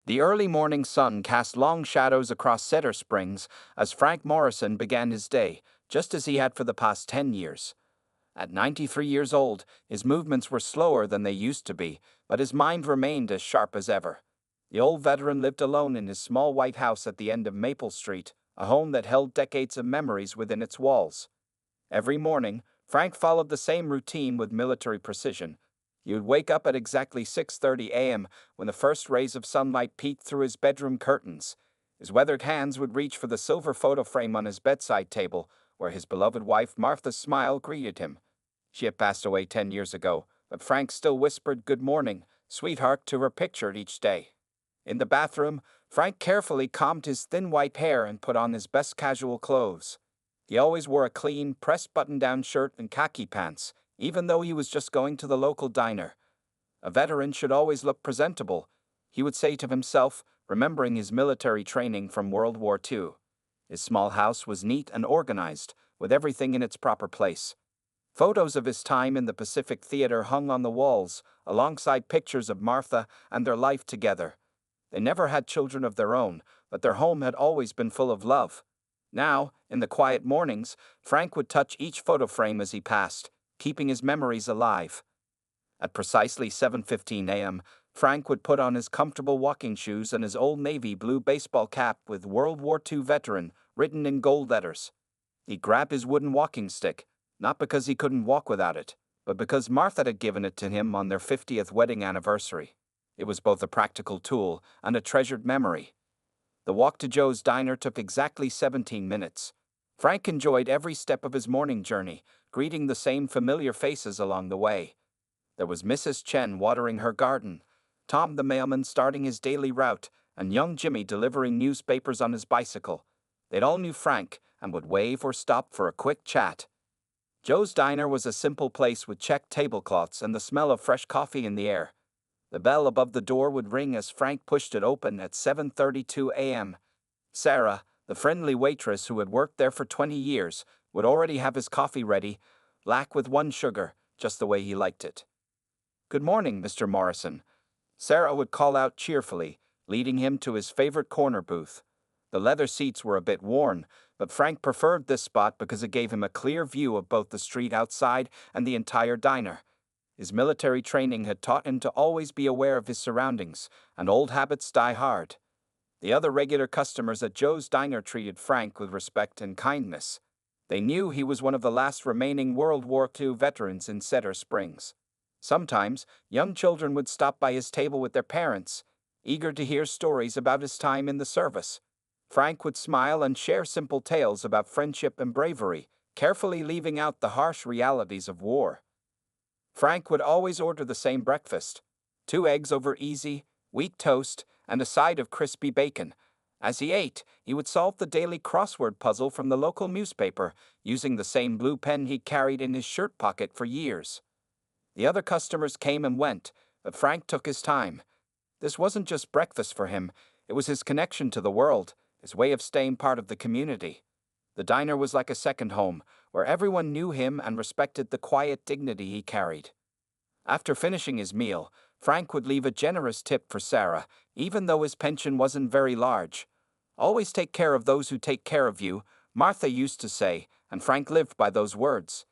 The early morning sun cast long shadows across Cedar Springs as Frank Morrison began his day, just as he had for the past 10 years. At 93 years old, his movements were slower than they used to be, but his mind remained as sharp as ever. The old veteran lived alone in his small white house at the end of Maple Street, a home that held decades of memories within its walls. Every morning, Frank followed the same routine with military precision. He would wake up at exactly 6:30 a.m. when the first rays of sunlight peeked through his bedroom curtains. His weathered hands would reach for the silver photo frame on his bedside table, where his beloved wife Martha's smile greeted him. She had passed away 10 years ago, but Frank still whispered "Good morning, sweetheart" to her picture each day. In the bathroom, Frank carefully combed his thin white hair and put on his best casual clothes. He always wore a clean, pressed button-down shirt and khaki pants, even though he was just going to the local diner. A veteran should always look presentable, he would say to himself, remembering his military training from World War II. His small house was neat and organized, with everything in its proper place. Photos of his time in the Pacific Theater hung on the walls, alongside pictures of Martha and their life together. They never had children of their own, but their home had always been full of love. Now, in the quiet mornings, Frank would touch each photo frame as he passed, keeping his memories alive. At precisely 7:15 a.m., Frank would put on his comfortable walking shoes and his old navy blue baseball cap with World War II veteran written in gold letters. He'd grab his wooden walking stick, not because he couldn't walk without it, but because Martha had given it to him on their 50th wedding anniversary. It was both a practical tool and a treasured memory. The walk to Joe's Diner took exactly 17 minutes. Frank enjoyed every step of his morning journey, greeting the same familiar faces along the way. There was Mrs. Chen watering her garden, Tom the mailman starting his daily route, and young Jimmy delivering newspapers on his bicycle. They all knew Frank and would wave or stop for a quick chat. Joe's Diner was a simple place with checked tablecloths and the smell of fresh coffee in the air. The bell above the door would ring as Frank pushed it open at 7:32 a.m. Sarah, the friendly waitress who had worked there for 20 years, would already have his coffee ready, black with one sugar, just the way he liked it. "Good morning, Mr. Morrison," Sarah would call out cheerfully, leading him to his favorite corner booth. The leather seats were a bit worn, but Frank preferred this spot because it gave him a clear view of both the street outside and the entire diner. His military training had taught him to always be aware of his surroundings, and old habits die hard. The other regular customers at Joe's Diner treated Frank with respect and kindness. They knew he was one of the last remaining World War II veterans in Cedar Springs. Sometimes, young children would stop by his table with their parents, eager to hear stories about his time in the service. Frank would smile and share simple tales about friendship and bravery, carefully leaving out the harsh realities of war. Frank would always order the same breakfast: 2 eggs over easy, wheat toast, and a side of crispy bacon. As he ate, he would solve the daily crossword puzzle from the local newspaper, using the same blue pen he carried in his shirt pocket for years. The other customers came and went, but Frank took his time. This wasn't just breakfast for him, it was his connection to the world, his way of staying part of the community. The diner was like a second home, where everyone knew him and respected the quiet dignity he carried. After finishing his meal, Frank would leave a generous tip for Sarah, even though his pension wasn't very large. "Always take care of those who take care of you," Martha used to say, and Frank lived by those words.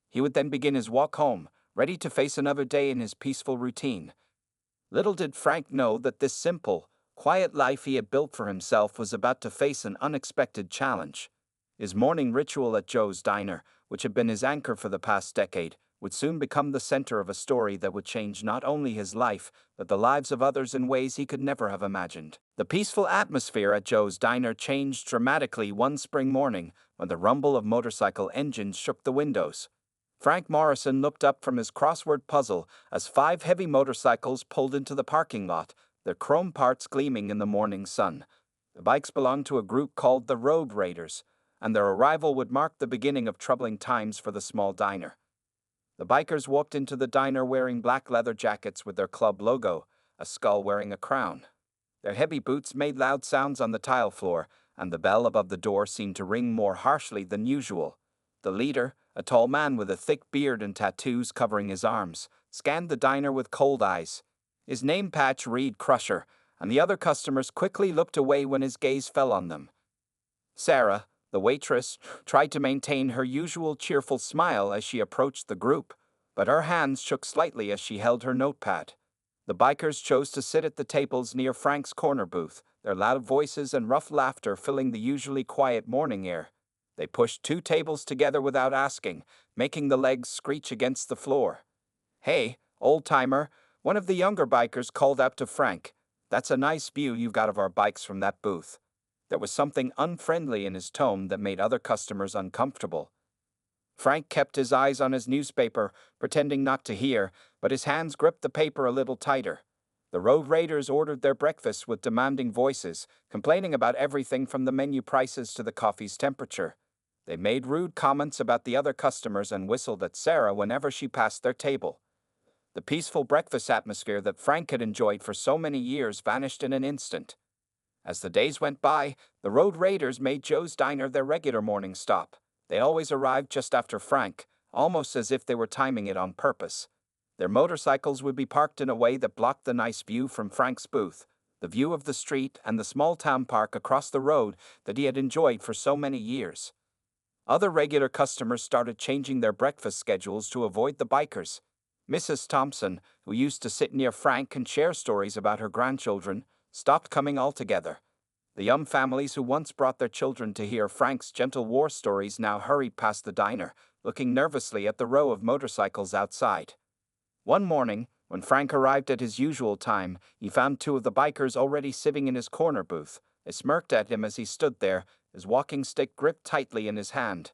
He would then begin his walk home, ready to face another day in his peaceful routine. Little did Frank know that this simple, quiet life he had built for himself was about to face an unexpected challenge. His morning ritual at Joe's Diner, which had been his anchor for the past decade, would soon become the center of a story that would change not only his life, but the lives of others in ways he could never have imagined. The peaceful atmosphere at Joe's Diner changed dramatically one spring morning when the rumble of motorcycle engines shook the windows. Frank Morrison looked up from his crossword puzzle as 5 heavy motorcycles pulled into the parking lot, their chrome parts gleaming in the morning sun. The bikes belonged to a group called the Road Raiders, and their arrival would mark the beginning of troubling times for the small diner. The bikers walked into the diner wearing black leather jackets with their club logo, a skull wearing a crown. Their heavy boots made loud sounds on the tile floor, and the bell above the door seemed to ring more harshly than usual. The leader, a tall man with a thick beard and tattoos covering his arms, scanned the diner with cold eyes. His name patch read Crusher, and the other customers quickly looked away when his gaze fell on them. Sarah, the waitress, tried to maintain her usual cheerful smile as she approached the group, but her hands shook slightly as she held her notepad. The bikers chose to sit at the tables near Frank's corner booth, their loud voices and rough laughter filling the usually quiet morning air. They pushed 2 tables together without asking, making the legs screech against the floor. "Hey, old-timer," one of the younger bikers called out to Frank. "That's a nice view you've got of our bikes from that booth." There was something unfriendly in his tone that made other customers uncomfortable. Frank kept his eyes on his newspaper, pretending not to hear, but his hands gripped the paper a little tighter. The road raiders ordered their breakfast with demanding voices, complaining about everything from the menu prices to the coffee's temperature. They made rude comments about the other customers and whistled at Sarah whenever she passed their table. The peaceful breakfast atmosphere that Frank had enjoyed for so many years vanished in an instant. As the days went by, the road raiders made Joe's Diner their regular morning stop. They always arrived just after Frank, almost as if they were timing it on purpose. Their motorcycles would be parked in a way that blocked the nice view from Frank's booth, the view of the street and the small town park across the road that he had enjoyed for so many years. Other regular customers started changing their breakfast schedules to avoid the bikers. Mrs. Thompson, who used to sit near Frank and share stories about her grandchildren, stopped coming altogether. The young families who once brought their children to hear Frank's gentle war stories now hurried past the diner, looking nervously at the row of motorcycles outside. One morning, when Frank arrived at his usual time, he found 2 of the bikers already sitting in his corner booth. They smirked at him as he stood there, his walking stick gripped tightly in his hand.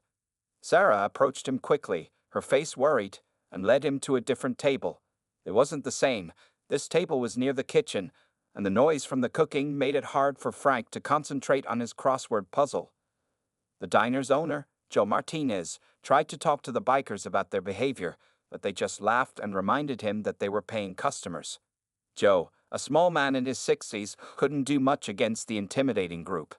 Sarah approached him quickly, her face worried, and led him to a different table. It wasn't the same. This table was near the kitchen, and the noise from the cooking made it hard for Frank to concentrate on his crossword puzzle. The diner's owner, Joe Martinez, tried to talk to the bikers about their behavior, but they just laughed and reminded him that they were paying customers. Joe, a small man in his 60s, couldn't do much against the intimidating group.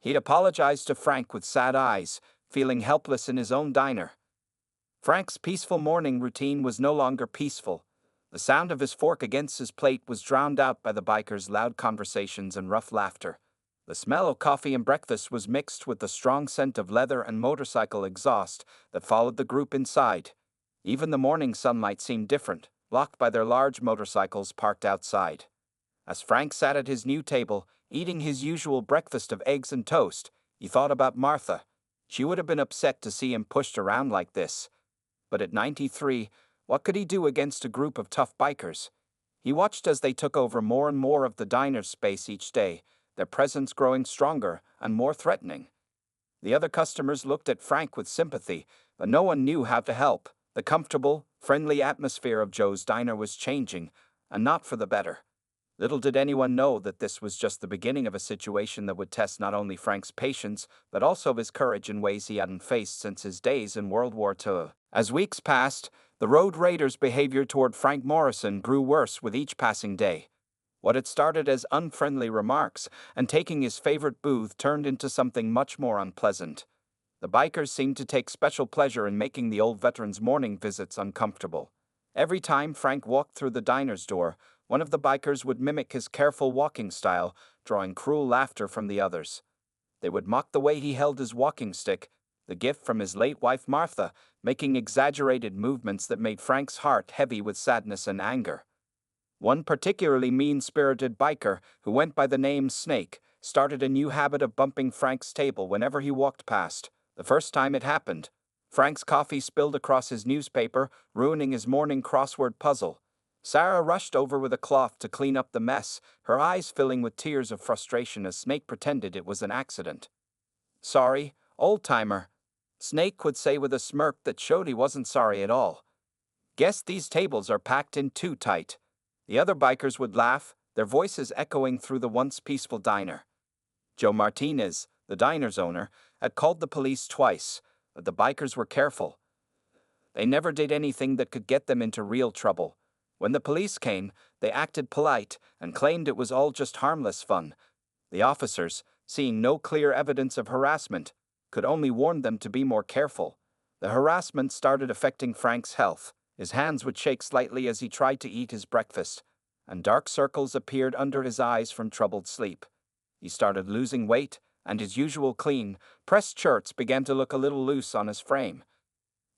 He'd apologized to Frank with sad eyes, feeling helpless in his own diner. Frank's peaceful morning routine was no longer peaceful. The sound of his fork against his plate was drowned out by the bikers' loud conversations and rough laughter. The smell of coffee and breakfast was mixed with the strong scent of leather and motorcycle exhaust that followed the group inside. Even the morning sunlight seemed different, blocked by their large motorcycles parked outside. As Frank sat at his new table, eating his usual breakfast of eggs and toast, he thought about Martha. She would have been upset to see him pushed around like this. But at 93, what could he do against a group of tough bikers? He watched as they took over more and more of the diner's space each day, their presence growing stronger and more threatening. The other customers looked at Frank with sympathy, but no one knew how to help. The comfortable, friendly atmosphere of Joe's Diner was changing, and not for the better. Little did anyone know that this was just the beginning of a situation that would test not only Frank's patience, but also his courage in ways he hadn't faced since his days in World War II. As weeks passed, the road raiders' behavior toward Frank Morrison grew worse with each passing day. What had started as unfriendly remarks and taking his favorite booth turned into something much more unpleasant. The bikers seemed to take special pleasure in making the old veteran's morning visits uncomfortable. Every time Frank walked through the diner's door, one of the bikers would mimic his careful walking style, drawing cruel laughter from the others. They would mock the way he held his walking stick, the gift from his late wife Martha, making exaggerated movements that made Frank's heart heavy with sadness and anger. One particularly mean-spirited biker, who went by the name Snake, started a new habit of bumping Frank's table whenever he walked past. The first time it happened, Frank's coffee spilled across his newspaper, ruining his morning crossword puzzle. Sarah rushed over with a cloth to clean up the mess, her eyes filling with tears of frustration as Snake pretended it was an accident. "Sorry, old-timer," Snake would say with a smirk that showed he wasn't sorry at all. "Guess these tables are packed in too tight." The other bikers would laugh, their voices echoing through the once peaceful diner. Joe Martinez, the diner's owner, had called the police twice, but the bikers were careful. They never did anything that could get them into real trouble. When the police came, they acted polite and claimed it was all just harmless fun. The officers, seeing no clear evidence of harassment, could only warn them to be more careful. The harassment started affecting Frank's health. His hands would shake slightly as he tried to eat his breakfast, and dark circles appeared under his eyes from troubled sleep. He started losing weight, and his usual clean, pressed shirts began to look a little loose on his frame.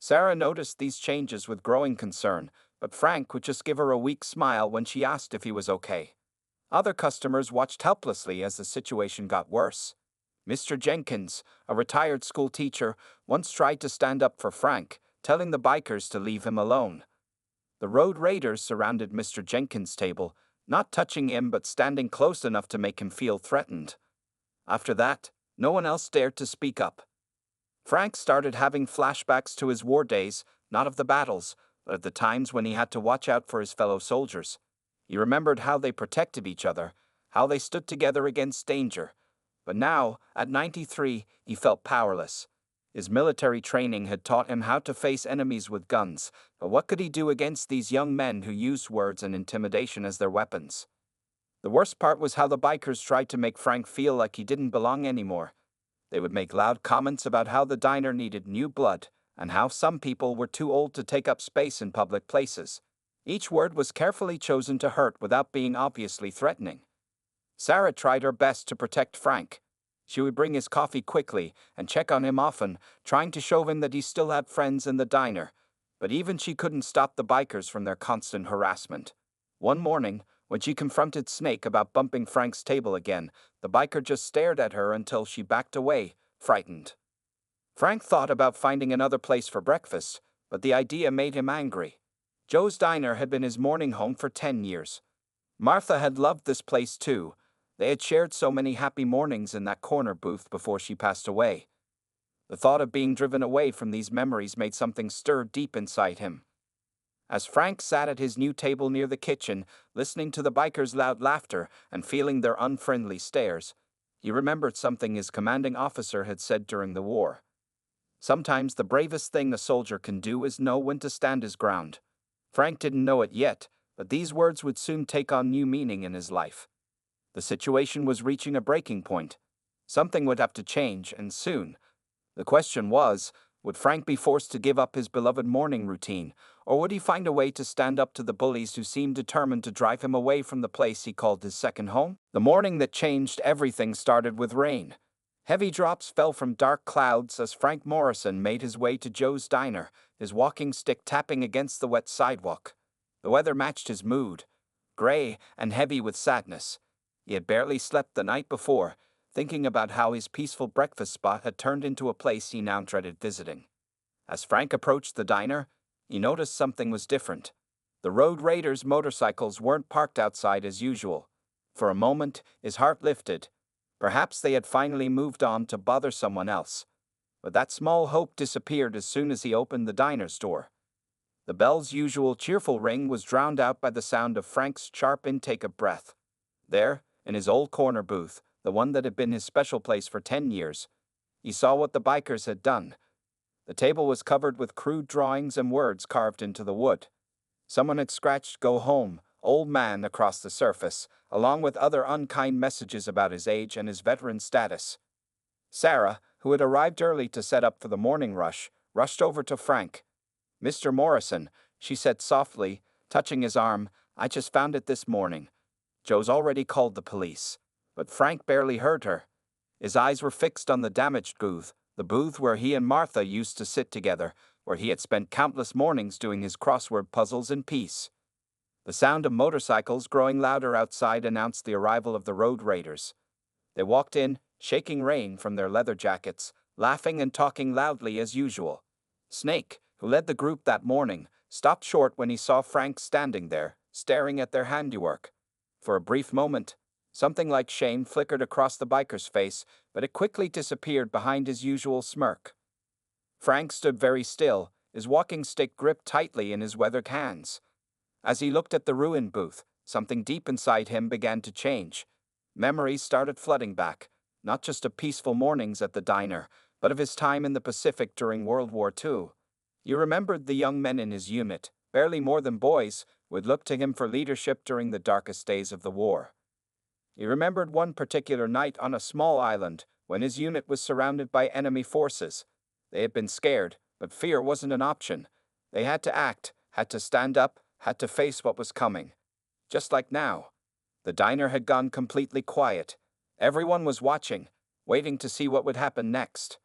Sarah noticed these changes with growing concern, but Frank would just give her a weak smile when she asked if he was okay. Other customers watched helplessly as the situation got worse. Mr. Jenkins, a retired school teacher, once tried to stand up for Frank, telling the bikers to leave him alone. The road raiders surrounded Mr. Jenkins' table, not touching him but standing close enough to make him feel threatened. After that, no one else dared to speak up. Frank started having flashbacks to his war days, not of the battles, but of the times when he had to watch out for his fellow soldiers. He remembered how they protected each other, how they stood together against danger. But now, at 93, he felt powerless. His military training had taught him how to face enemies with guns, but what could he do against these young men who used words and intimidation as their weapons? The worst part was how the bikers tried to make Frank feel like he didn't belong anymore. They would make loud comments about how the diner needed new blood, and how some people were too old to take up space in public places. Each word was carefully chosen to hurt without being obviously threatening. Sarah tried her best to protect Frank. She would bring his coffee quickly and check on him often, trying to show him that he still had friends in the diner. But even she couldn't stop the bikers from their constant harassment. One morning, when she confronted Snake about bumping Frank's table again, the biker just stared at her until she backed away, frightened. Frank thought about finding another place for breakfast, but the idea made him angry. Joe's Diner had been his morning home for 10 years. Martha had loved this place too. They had shared so many happy mornings in that corner booth before she passed away. The thought of being driven away from these memories made something stir deep inside him. As Frank sat at his new table near the kitchen, listening to the bikers' loud laughter and feeling their unfriendly stares, he remembered something his commanding officer had said during the war. Sometimes the bravest thing a soldier can do is know when to stand his ground. Frank didn't know it yet, but these words would soon take on new meaning in his life. The situation was reaching a breaking point. Something would have to change, and soon. The question was, would Frank be forced to give up his beloved morning routine, or would he find a way to stand up to the bullies who seemed determined to drive him away from the place he called his second home? The morning that changed everything started with rain. Heavy drops fell from dark clouds as Frank Morrison made his way to Joe's Diner, his walking stick tapping against the wet sidewalk. The weather matched his mood, gray and heavy with sadness. He had barely slept the night before, thinking about how his peaceful breakfast spot had turned into a place he now dreaded visiting. As Frank approached the diner, he noticed something was different. The road raiders' motorcycles weren't parked outside as usual. For a moment, his heart lifted. Perhaps they had finally moved on to bother someone else. But that small hope disappeared as soon as he opened the diner's door. The bell's usual cheerful ring was drowned out by the sound of Frank's sharp intake of breath. There, in his old corner booth, the one that had been his special place for 10 years, he saw what the bikers had done. The table was covered with crude drawings and words carved into the wood. Someone had scratched "Go home, old man" across the surface, along with other unkind messages about his age and his veteran status. Sarah, who had arrived early to set up for the morning rush, rushed over to Frank. "Mr. Morrison," she said softly, touching his arm, "I just found it this morning. Joe's already called the police." But Frank barely heard her. His eyes were fixed on the damaged booth, the booth where he and Martha used to sit together, where he had spent countless mornings doing his crossword puzzles in peace. The sound of motorcycles growing louder outside announced the arrival of the road raiders. They walked in, shaking rain from their leather jackets, laughing and talking loudly as usual. Snake, who led the group that morning, stopped short when he saw Frank standing there, staring at their handiwork. For a brief moment, something like shame flickered across the biker's face, but it quickly disappeared behind his usual smirk. Frank stood very still, his walking stick gripped tightly in his weathered hands. As he looked at the ruined booth, something deep inside him began to change. Memories started flooding back, not just of peaceful mornings at the diner, but of his time in the Pacific during World War II. He remembered the young men in his unit, barely more than boys, who had looked to him for leadership during the darkest days of the war. He remembered one particular night on a small island when his unit was surrounded by enemy forces. They had been scared, but fear wasn't an option. They had to act, had to stand up, had to face what was coming. just like now. The diner had gone completely quiet. Everyone was watching, waiting to see what would happen next.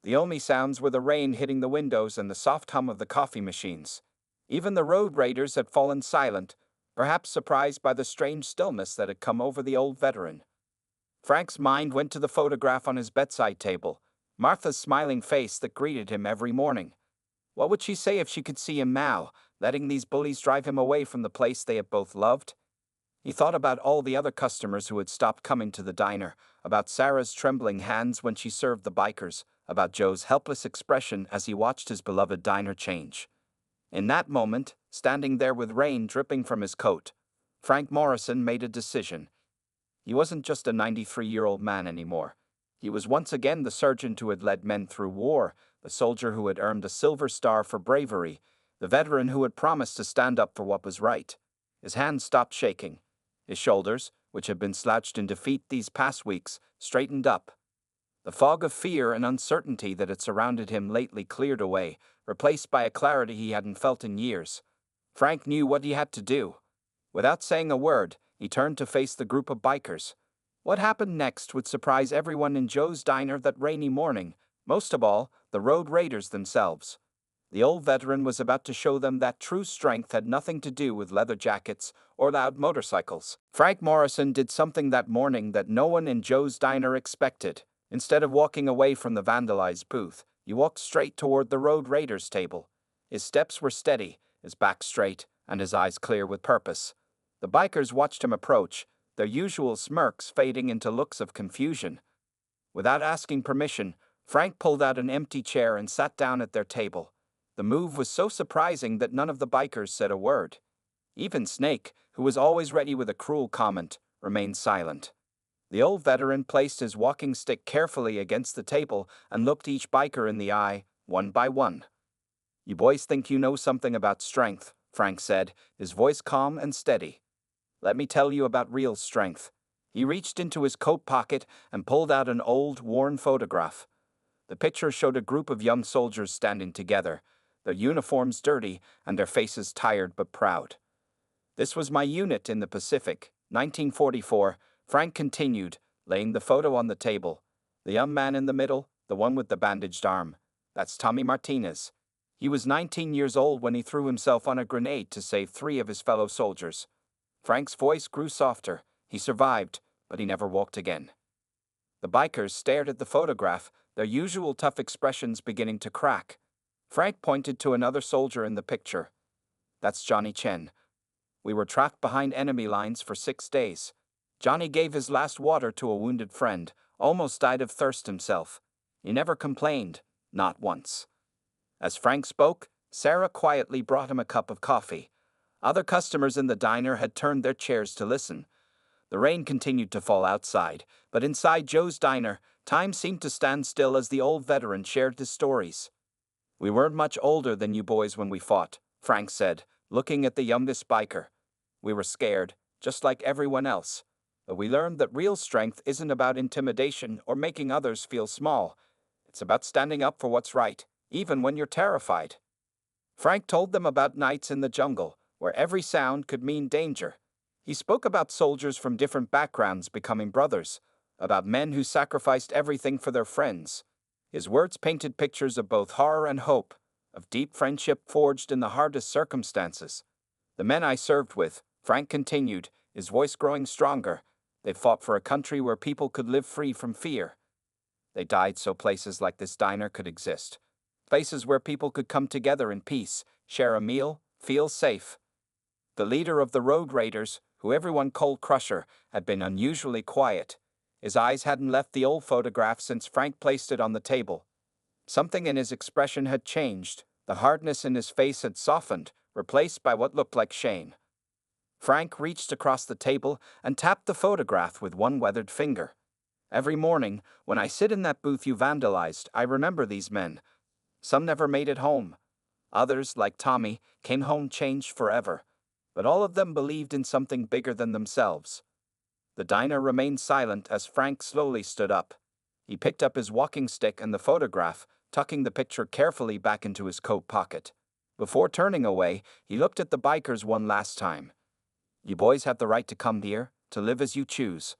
The only sounds were the rain hitting the windows and the soft hum of the coffee machines. Even the road raiders had fallen silent, perhaps surprised by the strange stillness that had come over the old veteran. Frank's mind went to the photograph on his bedside table, Martha's smiling face that greeted him every morning. What would she say if she could see him now, letting these bullies drive him away from the place they had both loved? He thought about all the other customers who had stopped coming to the diner, about Sarah's trembling hands when she served the bikers, about Joe's helpless expression as he watched his beloved diner change. In that moment, standing there with rain dripping from his coat, Frank Morrison made a decision. He wasn't just a 93-year-old man anymore. He was once again the sergeant who had led men through war, the soldier who had earned a Silver Star for bravery, the veteran who had promised to stand up for what was right. His hands stopped shaking. His shoulders, which had been slouched in defeat these past weeks, straightened up. The fog of fear and uncertainty that had surrounded him lately cleared away, replaced by a clarity he hadn't felt in years. Frank knew what he had to do. Without saying a word, he turned to face the group of bikers. What happened next would surprise everyone in Joe's diner that rainy morning, most of all, the road raiders themselves. The old veteran was about to show them that true strength had nothing to do with leather jackets or loud motorcycles. Frank Morrison did something that morning that no one in Joe's diner expected. Instead of walking away from the vandalized booth, he walked straight toward the road raiders' table. His steps were steady, his back straight, and his eyes clear with purpose. The bikers watched him approach, their usual smirks fading into looks of confusion. Without asking permission, Frank pulled out an empty chair and sat down at their table. The move was so surprising that none of the bikers said a word. Even Snake, who was always ready with a cruel comment, remained silent. The old veteran placed his walking stick carefully against the table and looked each biker in the eye, one by one. "You boys think you know something about strength," Frank said, his voice calm and steady. "Let me tell you about real strength." He reached into his coat pocket and pulled out an old, worn photograph. The picture showed a group of young soldiers standing together, their uniforms dirty and their faces tired but proud. "This was my unit in the Pacific, 1944, Frank continued, laying the photo on the table. "The young man in the middle, the one with the bandaged arm, that's Tommy Martinez. He was 19 years old when he threw himself on a grenade to save 3 of his fellow soldiers." Frank's voice grew softer. He survived, but he never walked again. The bikers stared at the photograph, their usual tough expressions beginning to crack. Frank pointed to another soldier in the picture. "That's Johnny Chen. We were trapped behind enemy lines for 6 days. Johnny gave his last water to a wounded friend, almost died of thirst himself. He never complained, not once." As Frank spoke, Sarah quietly brought him a cup of coffee. Other customers in the diner had turned their chairs to listen. The rain continued to fall outside, but inside Joe's diner, time seemed to stand still as the old veteran shared his stories. "We weren't much older than you boys when we fought," Frank said, looking at the youngest biker. "We were scared, just like everyone else. But we learned that real strength isn't about intimidation or making others feel small. It's about standing up for what's right, even when you're terrified." Frank told them about nights in the jungle, where every sound could mean danger. He spoke about soldiers from different backgrounds becoming brothers, about men who sacrificed everything for their friends. His words painted pictures of both horror and hope, of deep friendship forged in the hardest circumstances. "The men I served with," Frank continued, his voice growing stronger, "they fought for a country where people could live free from fear. They died so places like this diner could exist. Places where people could come together in peace, share a meal, feel safe." The leader of the road raiders, who everyone called Crusher, had been unusually quiet. His eyes hadn't left the old photograph since Frank placed it on the table. Something in his expression had changed. The hardness in his face had softened, replaced by what looked like shame. Frank reached across the table and tapped the photograph with one weathered finger. "Every morning, when I sit in that booth you vandalized, I remember these men. Some never made it home. Others, like Tommy, came home changed forever. But all of them believed in something bigger than themselves." The diner remained silent as Frank slowly stood up. He picked up his walking stick and the photograph, tucking the picture carefully back into his coat pocket. Before turning away, he looked at the bikers one last time. You boys have the right to come here, to live as you choose.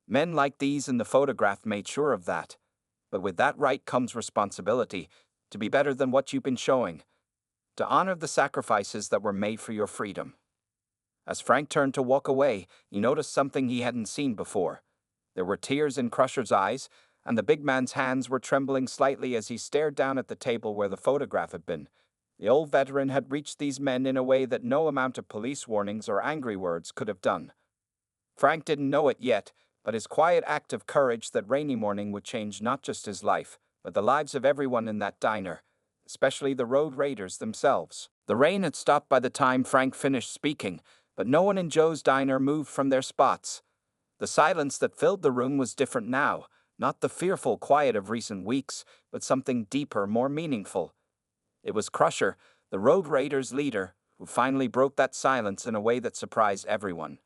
Men like these in the photograph made sure of that. But with that right comes responsibility, to be better than what you've been showing, to honor the sacrifices that were made for your freedom. As Frank turned to walk away, he noticed something he hadn't seen before. There were tears in Crusher's eyes, and the big man's hands were trembling slightly as he stared down at the table where the photograph had been. The old veteran had reached these men in a way that no amount of police warnings or angry words could have done. Frank didn't know it yet, but his quiet act of courage that rainy morning would change not just his life, but the lives of everyone in that diner, especially the road raiders themselves. The rain had stopped by the time Frank finished speaking, but no one in Joe's diner moved from their spots. The silence that filled the room was different now, not the fearful quiet of recent weeks, but something deeper, more meaningful. It was Crusher, the road raiders' leader, who finally broke that silence in a way that surprised everyone.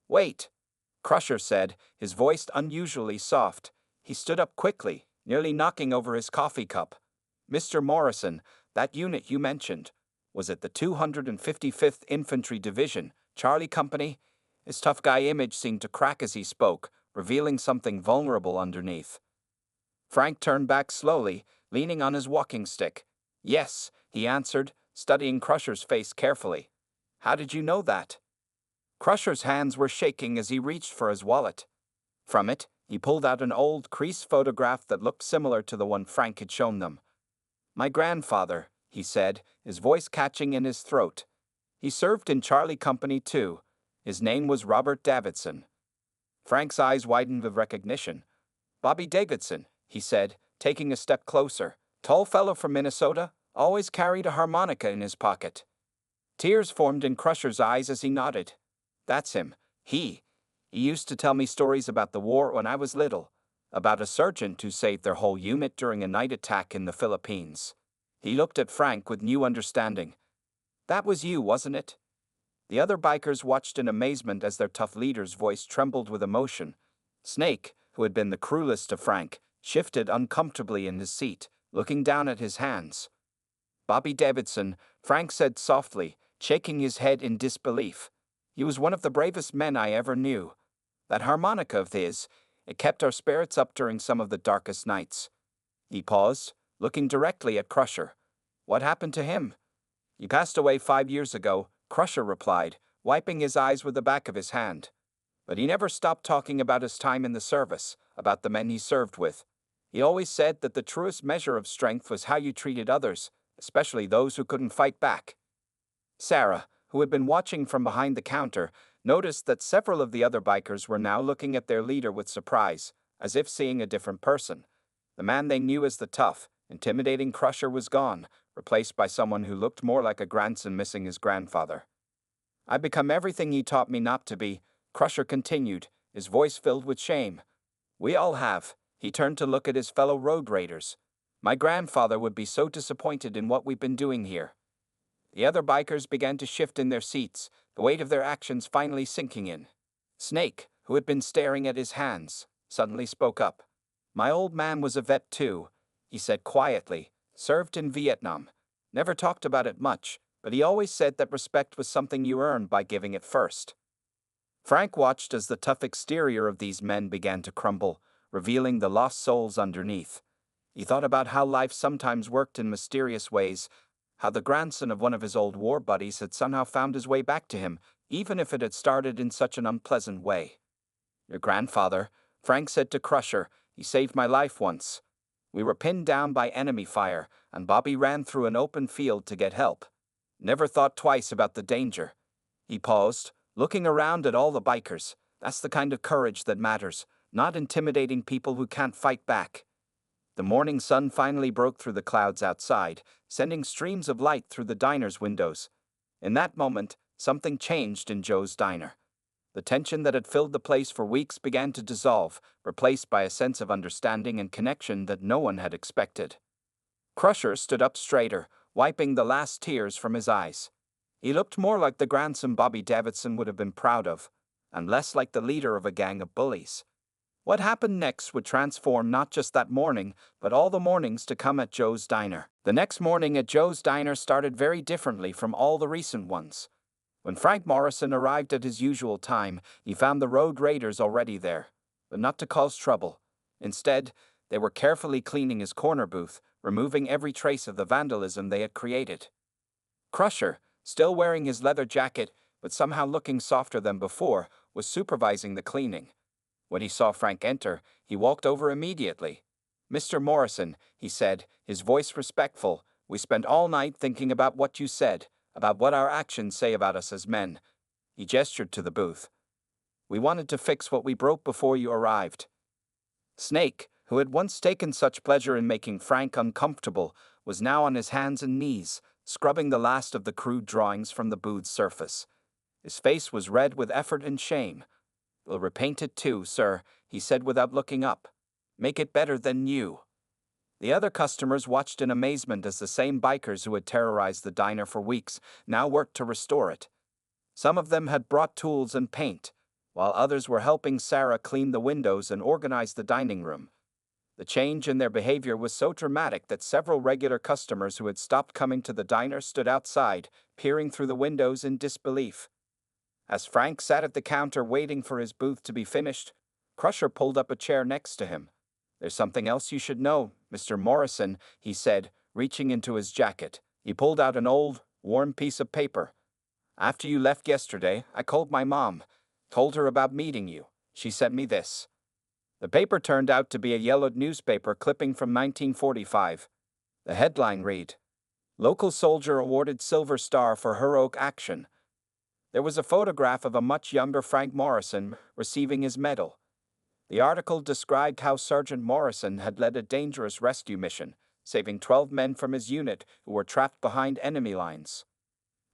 "Wait," Crusher said, his voice unusually soft. He stood up quickly, nearly knocking over his coffee cup. "Mr. Morrison, that unit you mentioned, was it the 255th Infantry Division, Charlie Company?" His tough guy image seemed to crack as he spoke, revealing something vulnerable underneath. Frank turned back slowly, leaning on his walking stick. "Yes," he answered, studying Crusher's face carefully. "How did you know that?" Crusher's hands were shaking as he reached for his wallet. From it, he pulled out an old, creased photograph that looked similar to the one Frank had shown them. "My grandfather," he said, his voice catching in his throat. "He served in Charlie Company too. His name was Robert Davidson." Frank's eyes widened with recognition. "Bobby Davidson," he said, taking a step closer. "Tall fellow from Minnesota, always carried a harmonica in his pocket." Tears formed in Crusher's eyes as he nodded. "That's him. He used to tell me stories about the war when I was little, about a sergeant who saved their whole unit during a night attack in the Philippines." He looked at Frank with new understanding. "That was you, wasn't it?" The other bikers watched in amazement as their tough leader's voice trembled with emotion. Snake, who had been the cruelest to Frank, shifted uncomfortably in his seat, looking down at his hands. "Bobby Davidson," Frank said softly, shaking his head in disbelief. "He was one of the bravest men I ever knew. That harmonica of his, it kept our spirits up during some of the darkest nights." He paused, looking directly at Crusher. "What happened to him?" "He passed away 5 years ago," Crusher replied, wiping his eyes with the back of his hand. "But he never stopped talking about his time in the service, about the men he served with. He always said that the truest measure of strength was how you treated others, especially those who couldn't fight back." Sarah, who had been watching from behind the counter, noticed that several of the other bikers were now looking at their leader with surprise, as if seeing a different person. The man they knew as the tough, intimidating Crusher was gone, replaced by someone who looked more like a grandson missing his grandfather. "I've become everything he taught me not to be," Crusher continued, his voice filled with shame. "We all have." He turned to look at his fellow road raiders. "My grandfather would be so disappointed in what we've been doing here." The other bikers began to shift in their seats, the weight of their actions finally sinking in. Snake, who had been staring at his hands, suddenly spoke up. "My old man was a vet too," he said quietly. "Served in Vietnam. Never talked about it much, but he always said that respect was something you earned by giving it first." Frank watched as the tough exterior of these men began to crumble, revealing the lost souls underneath. He thought about how life sometimes worked in mysterious ways, how the grandson of one of his old war buddies had somehow found his way back to him, even if it had started in such an unpleasant way. "Your grandfather," Frank said to Crusher, "he saved my life once. We were pinned down by enemy fire, and Bobby ran through an open field to get help. Never thought twice about the danger." He paused, looking around at all the bikers. "That's the kind of courage that matters, not intimidating people who can't fight back." The morning sun finally broke through the clouds outside, sending streams of light through the diner's windows. In that moment, something changed in Joe's diner. The tension that had filled the place for weeks began to dissolve, replaced by a sense of understanding and connection that no one had expected. Crusher stood up straighter, wiping the last tears from his eyes. He looked more like the grandson Bobby Davidson would have been proud of, and less like the leader of a gang of bullies. What happened next would transform not just that morning, but all the mornings to come at Joe's diner. The next morning at Joe's diner started very differently from all the recent ones. When Frank Morrison arrived at his usual time, he found the road raiders already there, but not to cause trouble. Instead, they were carefully cleaning his corner booth, removing every trace of the vandalism they had created. Crusher, still wearing his leather jacket, but somehow looking softer than before, was supervising the cleaning. When he saw Frank enter, he walked over immediately. "Mr. Morrison," he said, his voice respectful, "we spent all night thinking about what you said, about what our actions say about us as men." He gestured to the booth. "We wanted to fix what we broke before you arrived." Snake, who had once taken such pleasure in making Frank uncomfortable, was now on his hands and knees, scrubbing the last of the crude drawings from the booth's surface. His face was red with effort and shame. "We'll repaint it too, sir," he said without looking up. "Make it better than new." The other customers watched in amazement as the same bikers who had terrorized the diner for weeks now worked to restore it. Some of them had brought tools and paint, while others were helping Sarah clean the windows and organize the dining room. The change in their behavior was so dramatic that several regular customers who had stopped coming to the diner stood outside, peering through the windows in disbelief. As Frank sat at the counter waiting for his booth to be finished, Crusher pulled up a chair next to him. "There's something else you should know, Mr. Morrison," he said, reaching into his jacket. He pulled out an old, worn piece of paper. "After you left yesterday, I called my mom, told her about meeting you. She sent me this." The paper turned out to be a yellowed newspaper clipping from 1945. The headline read, "Local Soldier Awarded Silver Star for Heroic Action." There was a photograph of a much younger Frank Morrison receiving his medal. The article described how Sergeant Morrison had led a dangerous rescue mission, saving 12 men from his unit who were trapped behind enemy lines.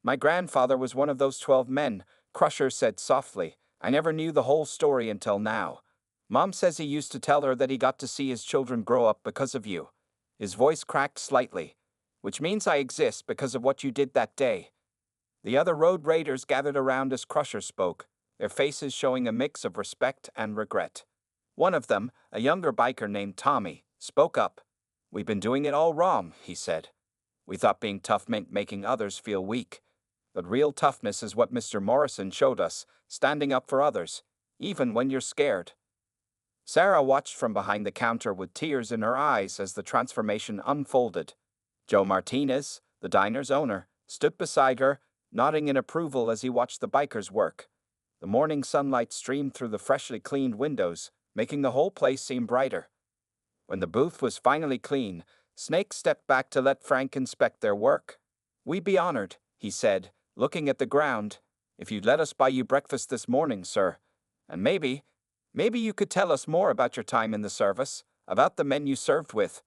"My grandfather was one of those 12 men," Crusher said softly. "I never knew the whole story until now. Mom says he used to tell her that he got to see his children grow up because of you." His voice cracked slightly. "Which means I exist because of what you did that day." The other road raiders gathered around as Crusher spoke, their faces showing a mix of respect and regret. One of them, a younger biker named Tommy, spoke up. "We've been doing it all wrong," he said. "We thought being tough meant making others feel weak. But real toughness is what Mr. Morrison showed us, standing up for others, even when you're scared." Sarah watched from behind the counter with tears in her eyes as the transformation unfolded. Joe Martinez, the diner's owner, stood beside her, nodding in approval as he watched the bikers work. The morning sunlight streamed through the freshly cleaned windows, making the whole place seem brighter. When the booth was finally clean, Snake stepped back to let Frank inspect their work. "We'd be honored," he said, looking at the ground, "if you'd let us buy you breakfast this morning, sir. And maybe you could tell us more about your time in the service, about the men you served with."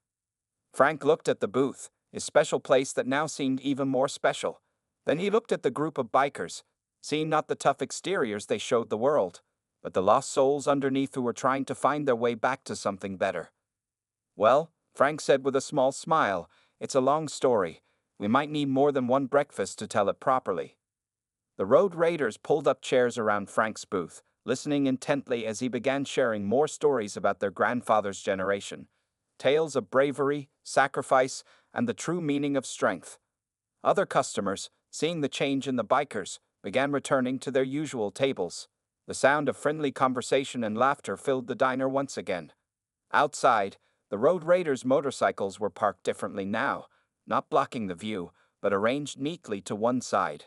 Frank looked at the booth, his special place that now seemed even more special. Then he looked at the group of bikers, seeing not the tough exteriors they showed the world, but the lost souls underneath who were trying to find their way back to something better. "Well," Frank said with a small smile, "it's a long story. We might need more than one breakfast to tell it properly." The road raiders pulled up chairs around Frank's booth, listening intently as he began sharing more stories about their grandfather's generation. Tales of bravery, sacrifice, and the true meaning of strength. Other customers, seeing the change in the bikers, began returning to their usual tables. The sound of friendly conversation and laughter filled the diner once again. Outside, the road raiders' motorcycles were parked differently now, not blocking the view, but arranged neatly to one side.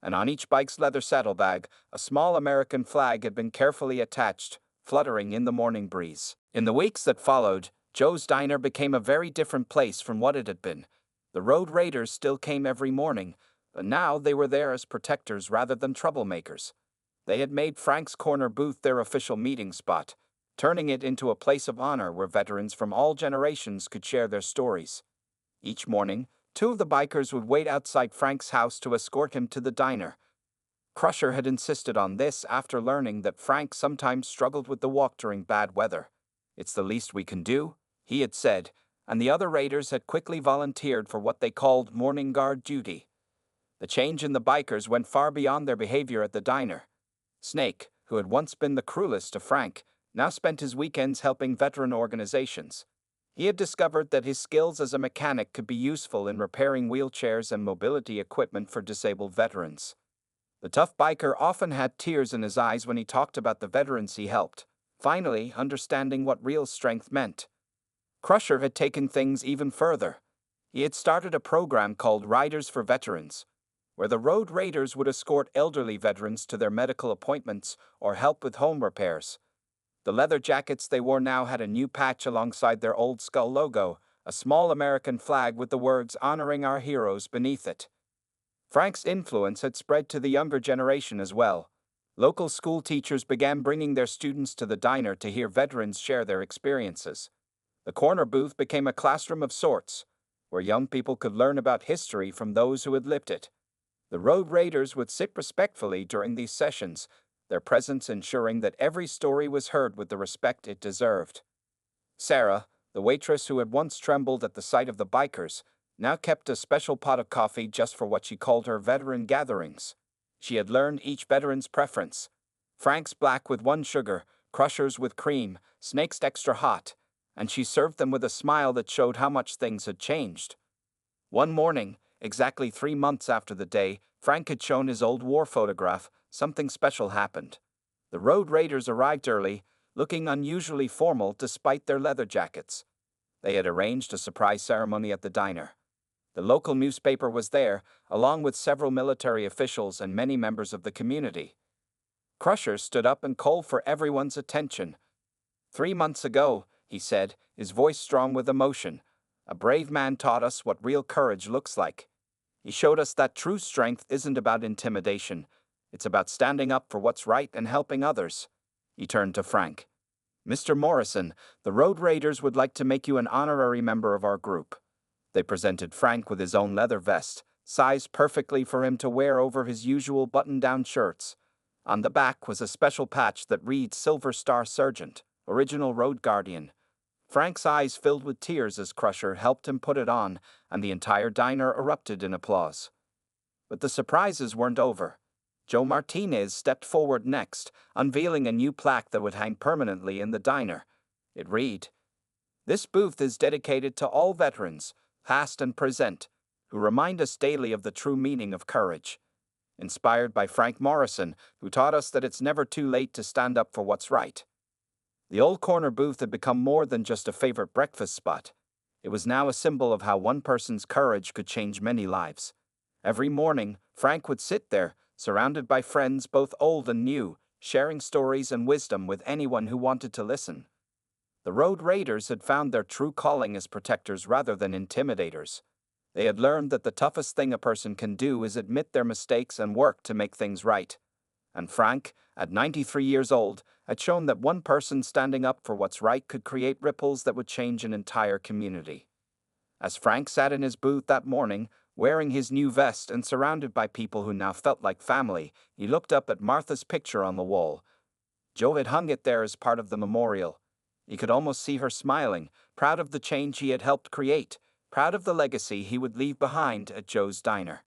And on each bike's leather saddlebag, a small American flag had been carefully attached, fluttering in the morning breeze. In the weeks that followed, Joe's diner became a very different place from what it had been. The road raiders still came every morning, but now they were there as protectors rather than troublemakers. They had made Frank's corner booth their official meeting spot, turning it into a place of honor where veterans from all generations could share their stories. Each morning, 2 of the bikers would wait outside Frank's house to escort him to the diner. Crusher had insisted on this after learning that Frank sometimes struggled with the walk during bad weather. "It's the least we can do," he had said, and the other raiders had quickly volunteered for what they called morning guard duty. The change in the bikers went far beyond their behavior at the diner. Snake, who had once been the cruelest to Frank, now spent his weekends helping veteran organizations. He had discovered that his skills as a mechanic could be useful in repairing wheelchairs and mobility equipment for disabled veterans. The tough biker often had tears in his eyes when he talked about the veterans he helped, finally understanding what real strength meant. Crusher had taken things even further. He had started a program called Riders for Veterans, where the road raiders would escort elderly veterans to their medical appointments or help with home repairs. The leather jackets they wore now had a new patch alongside their old skull logo, a small American flag with the words "Honoring Our Heroes" beneath it. Frank's influence had spread to the younger generation as well. Local school teachers began bringing their students to the diner to hear veterans share their experiences. The corner booth became a classroom of sorts, where young people could learn about history from those who had lived it. The road raiders would sit respectfully during these sessions, their presence ensuring that every story was heard with the respect it deserved. Sarah, the waitress who had once trembled at the sight of the bikers, now kept a special pot of coffee just for what she called her veteran gatherings. She had learned each veteran's preference. Frank's black with 1 sugar, Crusher's with cream, Snake's extra hot, and she served them with a smile that showed how much things had changed. One morning, exactly 3 months after the day Frank had shown his old war photograph, something special happened. The road raiders arrived early, looking unusually formal despite their leather jackets. They had arranged a surprise ceremony at the diner. The local newspaper was there, along with several military officials and many members of the community. Crusher stood up and called for everyone's attention. 3 months ago, he said, his voice strong with emotion, a brave man taught us what real courage looks like. He showed us that true strength isn't about intimidation. It's about standing up for what's right and helping others. He turned to Frank. Mr. Morrison, the road raiders would like to make you an honorary member of our group. They presented Frank with his own leather vest, sized perfectly for him to wear over his usual button-down shirts. On the back was a special patch that reads Silver Star Sergeant, Original Road Guardian. Frank's eyes filled with tears as Crusher helped him put it on, and the entire diner erupted in applause. But the surprises weren't over. Joe Martinez stepped forward next, unveiling a new plaque that would hang permanently in the diner. It read, "This booth is dedicated to all veterans, past and present, who remind us daily of the true meaning of courage." Inspired by Frank Morrison, who taught us that it's never too late to stand up for what's right. The old corner booth had become more than just a favorite breakfast spot. It was now a symbol of how one person's courage could change many lives. Every morning, Frank would sit there, surrounded by friends both old and new, sharing stories and wisdom with anyone who wanted to listen. The road raiders had found their true calling as protectors rather than intimidators. They had learned that the toughest thing a person can do is admit their mistakes and work to make things right. And Frank, at 93 years old, had shown that one person standing up for what's right could create ripples that would change an entire community. As Frank sat in his booth that morning, wearing his new vest and surrounded by people who now felt like family, he looked up at Martha's picture on the wall. Joe had hung it there as part of the memorial. He could almost see her smiling, proud of the change he had helped create, proud of the legacy he would leave behind at Joe's diner.